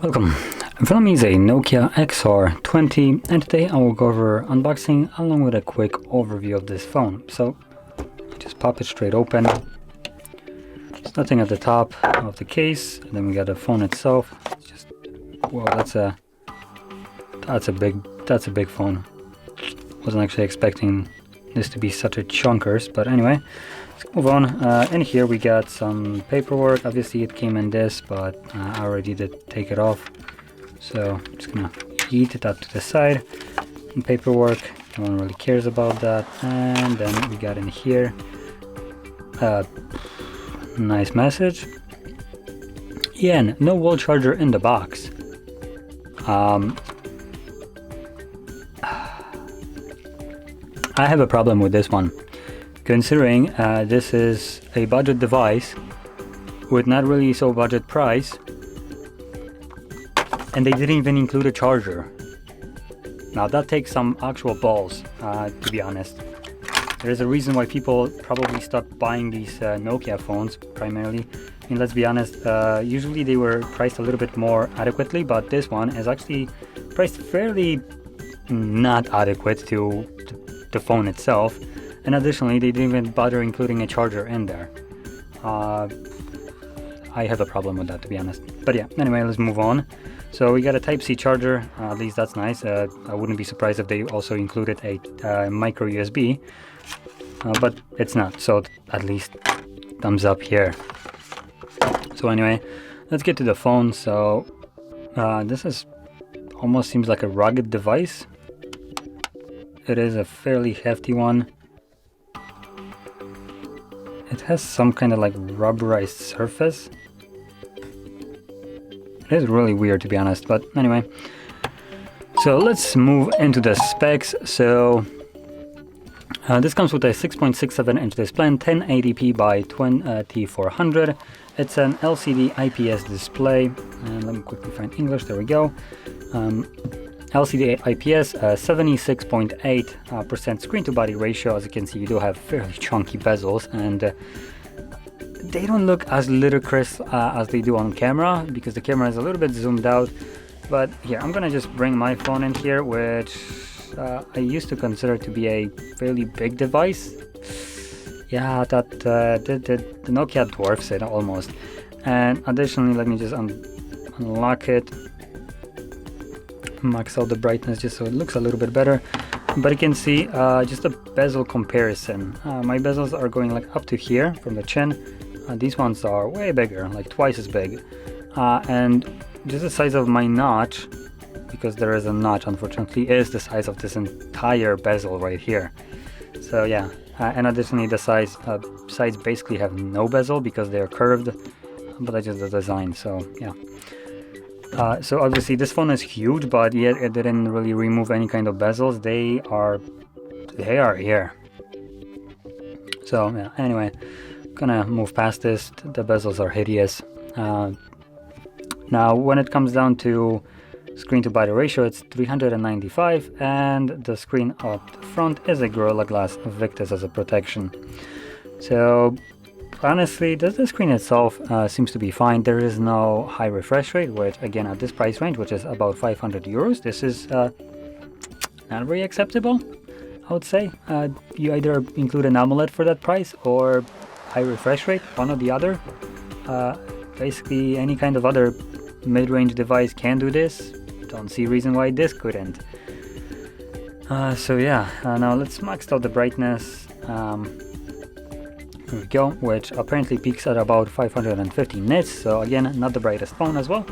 Welcome. In front of me is a NOKIA XR20 and today I will go over unboxing along with a quick overview of this phone. So just pop it straight open. There's nothing at the top of the case, and then we got the phone itself. It's just, well, that's a big phone. Wasn't actually expecting this to be such a chunkers, but anyway, let's move on. In here we got some paperwork. Obviously it came in this, but I already did take it off, so I'm just gonna yeet that to the side. And paperwork, no one really cares about that. And then we got in here nice message. Yeah, no wall charger in the box. I have a problem with this one, considering this is a budget device with not really so budget price, and they didn't even include a charger. Now that takes some actual balls, to be honest. There's a reason why people probably stopped buying these Nokia phones primarily. I mean, let's be honest, usually they were priced a little bit more adequately, but this one is actually priced fairly not adequate to the phone itself, and additionally they didn't even bother including a charger in there. I have a problem with that, to be honest, but yeah, anyway, let's move on. So we got a Type-C charger, at least that's nice. I wouldn't be surprised if they also included a micro USB, but it's not, so at least thumbs up here. So anyway, let's get to the phone. So this is almost seems like a rugged device. It is a fairly hefty one. It has some kind of like rubberized surface. It is really weird, to be honest, but anyway. So let's move into the specs. So this comes with a 6.67 inch display, 1080p by 2400. It's an LCD IPS display, and let me quickly find English, there we go. LCD IPS, 76.8% screen to body ratio. As you can see, you do have fairly chunky bezels, and they don't look as ludicrous as they do on camera, because the camera is a little bit zoomed out. But here, I'm gonna just bring my phone in here, which I used to consider to be a fairly big device. Yeah, that the Nokia dwarfs it almost. And additionally, let me just unlock it, max out the brightness just so it looks a little bit better. But you can see just a bezel comparison. My bezels are going like up to here from the chin. These ones are way bigger, like twice as big. And just the size of my notch, because there is a notch unfortunately, is the size of this entire bezel right here. So yeah, and additionally the sides basically have no bezel because they are curved, but that's just the design, so yeah. So obviously this phone is huge, but yet it didn't really remove any kind of bezels. They are here. So yeah, anyway, gonna move past this. The bezels are hideous. Now when it comes down to screen to body ratio, it's 395, and the screen up front is a Gorilla Glass Victus as a protection. So honestly, the screen itself seems to be fine. There is no high refresh rate, which again at this price range, which is about 500 euros, this is not very acceptable, I would say. You either include an AMOLED for that price or high refresh rate, one or the other. Basically any kind of other mid-range device can do this. Don't see reason why this couldn't. So yeah, now let's max out the brightness. Here we go, which apparently peaks at about 550 nits, so again, not the brightest phone as well.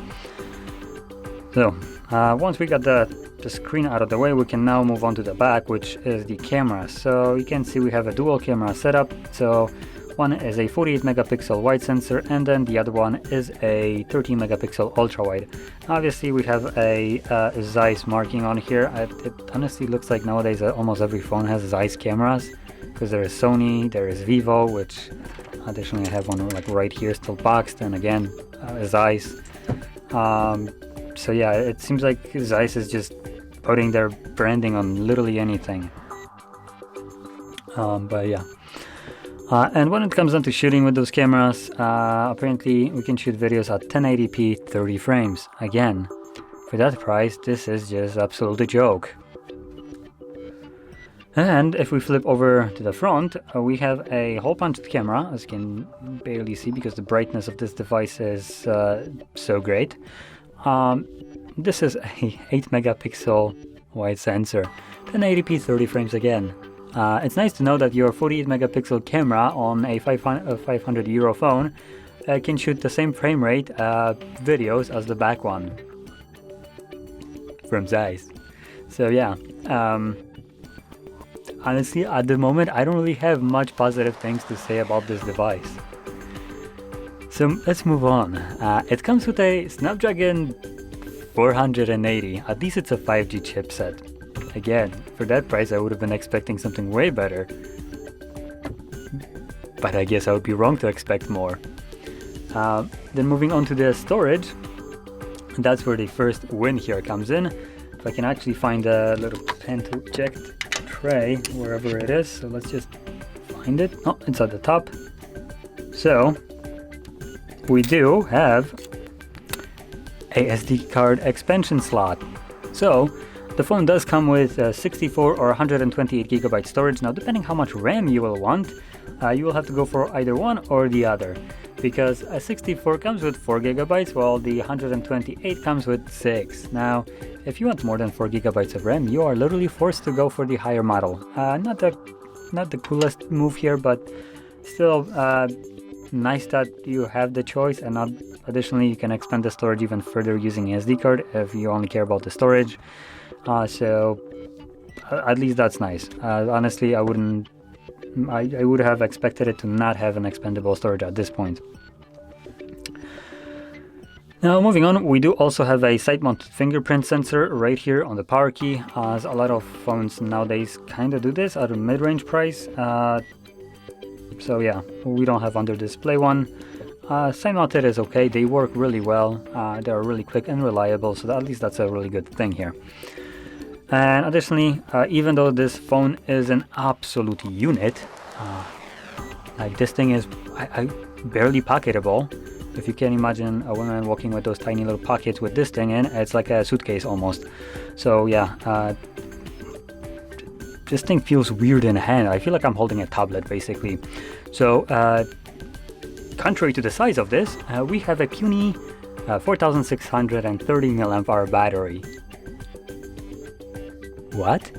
So once we got the screen out of the way, we can now move on to the back, which is the camera. So you can see we have a dual camera setup. So one is a 48 megapixel wide sensor, and then the other one is a 13 megapixel ultra wide. Obviously we have a Zeiss marking on here. It honestly looks like nowadays almost every phone has Zeiss cameras, because there is Sony, there is Vivo, which additionally I have one like right here still boxed, and again Zeiss. So yeah, it seems like Zeiss is just putting their branding on literally anything. But yeah, And when it comes down to shooting with those cameras, apparently we can shoot videos at 1080p 30 frames. Again, for that price, this is just absolute a joke. And if we flip over to the front, we have a hole-punched camera, as you can barely see because the brightness of this device is so great. This is a 8 megapixel wide sensor, 1080p 30 frames again. It's nice to know that your 48 megapixel camera on a 500 euro phone can shoot the same frame rate videos as the back one from size. So yeah, honestly at the moment I don't really have much positive things to say about this device. So let's move on. It comes with a Snapdragon 480, at least it's a 5G chipset. Again, for that price I would have been expecting something way better. But I guess I would be wrong to expect more. Then moving on to the storage, that's where the first win here comes in. If I can actually find a little pen to eject tray, wherever it is, so let's just find it. Oh, it's at the top. So, we do have a SD card expansion slot. So, the phone does come with 64 or 128 gigabyte storage. Now, depending how much RAM you will want, you will have to go for either one or the other. Because a 64 comes with 4 gigabytes, while the 128 comes with 6. Now, if you want more than 4 gigabytes of RAM, you are literally forced to go for the higher model. Not the coolest move here, but still nice that you have the choice, and additionally you can expand the storage even further using an SD card if you only care about the storage. So at least that's nice. Honestly, I would have expected it to not have an expandable storage at this point. Now moving on, we do also have a side-mounted fingerprint sensor right here on the power key, as a lot of phones nowadays kind of do this at a mid-range price. So yeah, we don't have under display one. Side-mounted is okay, they work really well, they are really quick and reliable, so at least that's a really good thing here. And additionally, even though this phone is an absolute unit, like this thing is barely pocketable. If you can imagine a woman walking with those tiny little pockets with this thing in, it's like a suitcase almost. So yeah, this thing feels weird in hand. I feel like I'm holding a tablet basically. So contrary to the size of this, we have a puny 4630 mAh battery. What?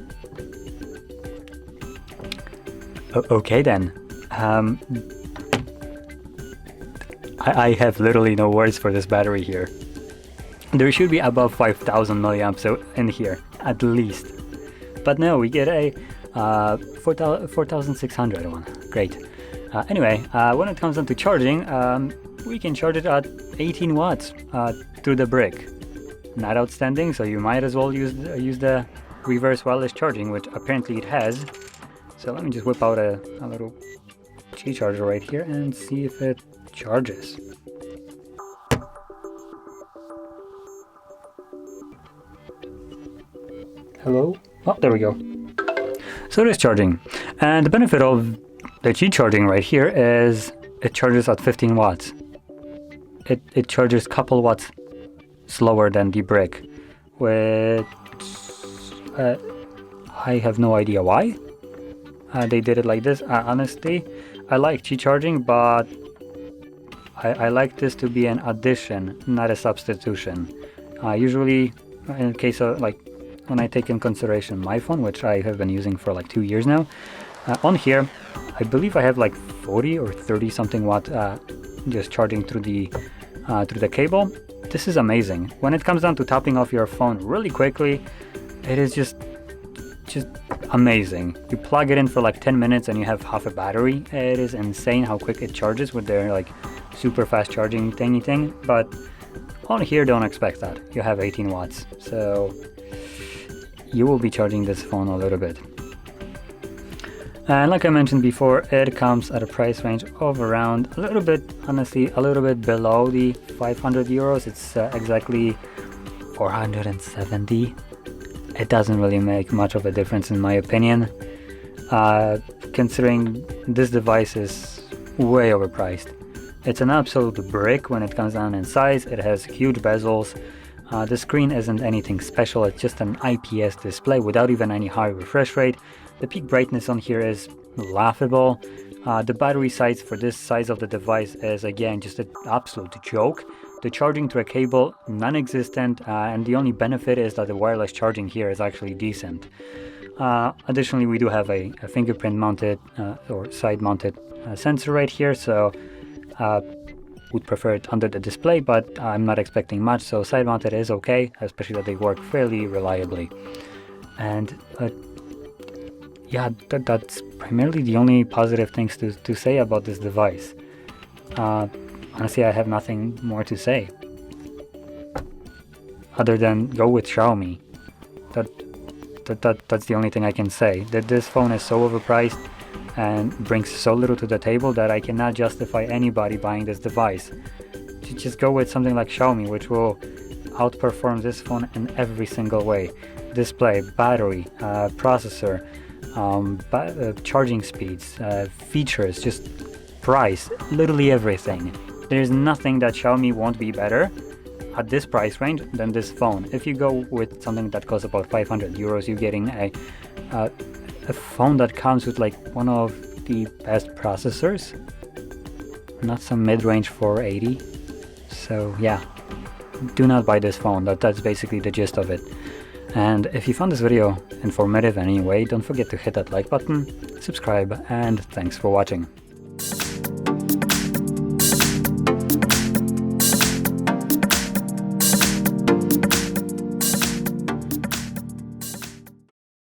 Okay then. I have literally no words for this battery here. There should be above 5000 milliamps in here, at least. But no, we get a 4600 one. Great. Anyway, when it comes down to charging, we can charge it at 18 watts through the brick. Not outstanding, so you might as well use the reverse wireless charging, which apparently it has. So let me just whip out a little Qi charger right here and see if it charges. Hello? Oh, there we go. So it is charging. And the benefit of the Qi charging right here is it charges at 15 watts. It charges a couple watts slower than the brick, which I have no idea why they did it like this. Honestly, I like Qi charging, but I like this to be an addition, not a substitution. Usually, in case of like when I take in consideration my phone, which I have been using for like 2 years now, on here, I believe I have like 40 or 30 something watt just charging through the cable. This is amazing. When it comes down to topping off your phone really quickly, it is just amazing. You plug it in for like 10 minutes and you have half a battery. It is insane how quick it charges with their like super fast charging thingy thing. But on here, don't expect that. You have 18 watts, so you will be charging this phone a little bit. And like I mentioned before, it comes at a price range of around a little bit below the 500 euros. It's exactly 470. It doesn't really make much of a difference in my opinion. considering this device is way overpriced. It's an absolute brick when it comes down in size. It has huge bezels. The screen isn't anything special, it's just an IPS display without even any high refresh rate. The peak brightness on here is laughable. The battery size for this size of the device is again just an absolute joke. The charging through a cable, non-existent, and the only benefit is that the wireless charging here is actually decent. Additionally, we do have a fingerprint mounted or side mounted sensor right here, so would prefer it under the display, but I'm not expecting much, so side mounted is okay, especially that they work fairly reliably. And yeah, that's primarily the only positive things to say about this device. Honestly, I have nothing more to say other than go with Xiaomi. That's the only thing I can say. That this phone is so overpriced and brings so little to the table that I cannot justify anybody buying this device. Just go with something like Xiaomi, which will outperform this phone in every single way. Display, battery, processor, charging speeds, features, just price, literally everything. There's nothing that Xiaomi won't be better at this price range than this phone. If you go with something that costs about 500 euros, you're getting a phone that comes with like one of the best processors, not some mid-range 480. So yeah, do not buy this phone. That's basically the gist of it. And if you found this video informative in any way, don't forget to hit that like button, subscribe, and thanks for watching.